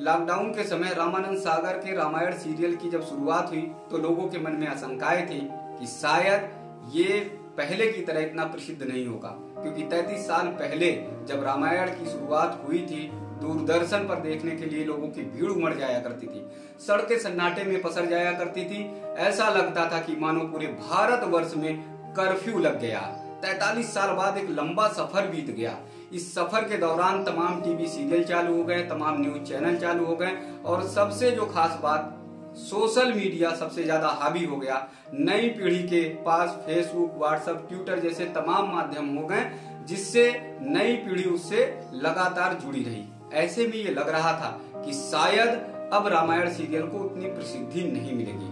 Lockdown के समय रामानंद सागर के रामायण सीरियल की जब शुरुआत हुई तो लोगों के मन में आशंकाएं थी कि शायद ये पहले की तरह इतना प्रसिद्ध नहीं होगा, क्योंकि 33 साल पहले जब रामायण की शुरुआत हुई थी दूरदर्शन पर देखने के लिए लोगों की भीड़ उमड़ जाया करती थी, सड़कें सन्नाटे में पसर जाया करती थी। ऐसा लगता था कि मानो पूरे भारतवर्ष में कर्फ्यू लग गया। 43 साल बाद एक लंबा सफर बीत गया। इस सफर के दौरान तमाम टीवी सीरियल चालू हो गए, तमाम न्यूज चैनल चालू हो गए और सबसे जो खास बात, सोशल मीडिया सबसे ज्यादा हावी हो गया। नई पीढ़ी के पास फेसबुक, व्हाट्सएप, ट्विटर जैसे तमाम माध्यम हो गए, जिससे नई पीढ़ी उससे लगातार जुड़ी रही। ऐसे में ये लग रहा था कि शायद अब रामायण सीरियल को उतनी प्रसिद्धि नहीं मिलेगी,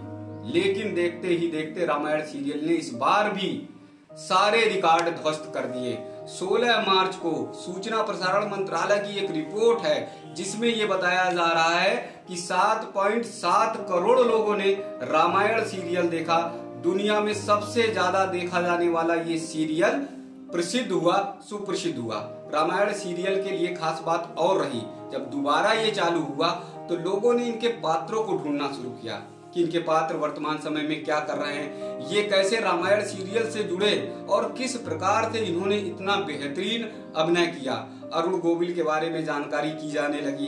लेकिन देखते ही देखते रामायण सीरियल ने इस बार भी सारे रिकॉर्ड ध्वस्त कर दिए। 16 मार्च को सूचना प्रसारण मंत्रालय की एक रिपोर्ट है जिसमें ये बताया जा रहा है कि 7.7 करोड़ लोगों ने रामायण सीरियल देखा। दुनिया में सबसे ज्यादा देखा जाने वाला ये सीरियल प्रसिद्ध हुआ, सुप्रसिद्ध हुआ। रामायण सीरियल के लिए खास बात और रही, जब दोबारा ये चालू हुआ तो लोगों ने इनके पात्रों को ढूंढना शुरू किया कि इनके पात्र वर्तमान समय में क्या कर रहे हैं, ये कैसे रामायण सीरियल से जुड़े और किस प्रकार से इन्होंने इतना बेहतरीन अभिनय किया। अरुण गोविल के बारे में जानकारी की जाने लगी,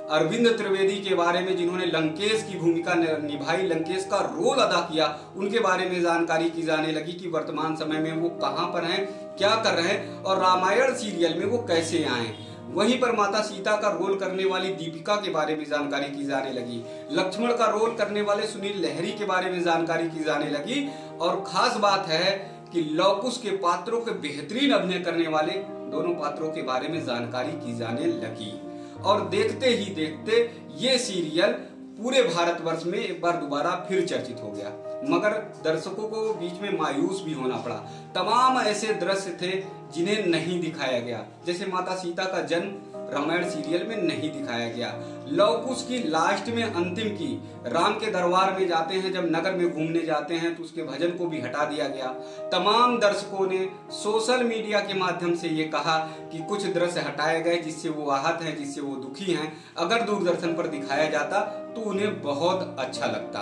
अरविंद त्रिवेदी के बारे में जिन्होंने लंकेश की भूमिका निभाई, लंकेश का रोल अदा किया, उनके बारे में जानकारी की जाने लगी कि वर्तमान समय में वो कहां पर हैं, क्या कर रहे हैं और रामायण सीरियल में वो कैसे आए। वहीं पर माता सीता का रोल करने वाली दीपिका के बारे में जानकारी की जाने लगी, लक्ष्मण का रोल करने वाले सुनील लहरी के बारे में जानकारी की जाने लगी और खास बात है कि लौकुश के पात्रों के बेहतरीन अभिनय करने वाले दोनों पात्रों के बारे में जानकारी की जाने लगी। और देखते ही देखते ये सीरियल पूरे भारतवर्ष में एक बार दोबारा फिर चर्चित हो गया, मगर दर्शकों को बीच में मायूस भी होना पड़ा। तमाम ऐसे दृश्य थे जिन्हें नहीं दिखाया गया, जैसे माता सीता का जन्म रामायण सीरियल में नहीं दिखाया गया। लवकुश की लास्ट में अंतिम की राम के दरबार में जाते हैं, जब नगर में घूमने जाते हैं तो उसके भजन को भी हटा दिया गया। तमाम दर्शकों ने सोशल मीडिया के माध्यम से ये कहा कि कुछ दृश्य हटाए गए जिससे वो आहत हैं, जिससे वो दुखी हैं। अगर दूरदर्शन पर दिखाया जाता तो उन्हें बहुत अच्छा लगता।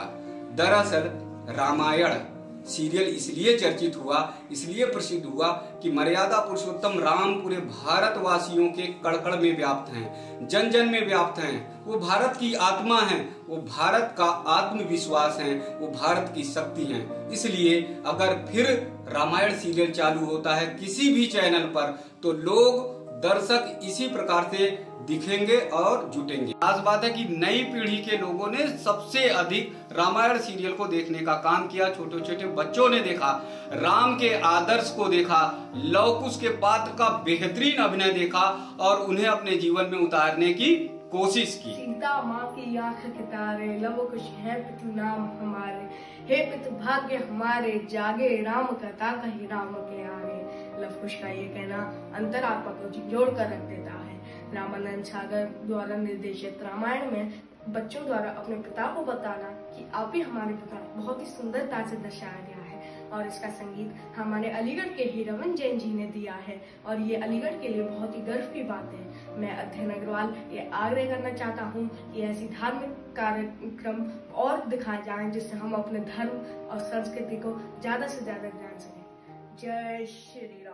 दरअसल रामायण सीरियल इसलिए चर्चित हुआ, इसलिए प्रसिद्ध हुआ कि मर्यादा पुरुषोत्तम राम पूरे भारतवासियों के कण-कण में व्याप्त हैं, जन जन में व्याप्त हैं। वो भारत की आत्मा हैं, वो भारत का आत्मविश्वास हैं, वो भारत की शक्ति हैं। इसलिए अगर फिर रामायण सीरियल चालू होता है किसी भी चैनल पर तो लोग, दर्शक इसी प्रकार से दिखेंगे और जुटेंगे। खास बात है कि नई पीढ़ी के लोगों ने सबसे अधिक रामायण सीरियल को देखने का काम किया। छोटे छोटे बच्चों ने देखा, राम के आदर्श को देखा, लवकुश के पात्र का बेहतरीन अभिनय देखा और उन्हें अपने जीवन में उतारने की कोशिश की। सीता माँ की आंख के तारे, लवकुश है पितु नाम हमारे, हे पितु भाग्य हमारे, जागे राम कथा कही राम के आगे। लवकुश का ये कहना अंतरात्मा को जोड़ कर रख देता है। रामानंद सागर द्वारा निर्देशित रामायण में बच्चों द्वारा अपने पिता को बताना कि आप ही हमारे पिता बहुत ही सुंदरता से दर्शाया गया है। और इसका संगीत हमारे अलीगढ़ के ही रमन जैन जी ने दिया है और ये अलीगढ़ के लिए बहुत ही गर्व की बात है। मैं अध्ययन अग्रवाल ये आग्रह करना चाहता हूँ कि ऐसी धार्मिक कार्यक्रम और दिखाए जाएं जिससे हम अपने धर्म और संस्कृति को ज्यादा से ज्यादा जान सकें। जय श्री राम।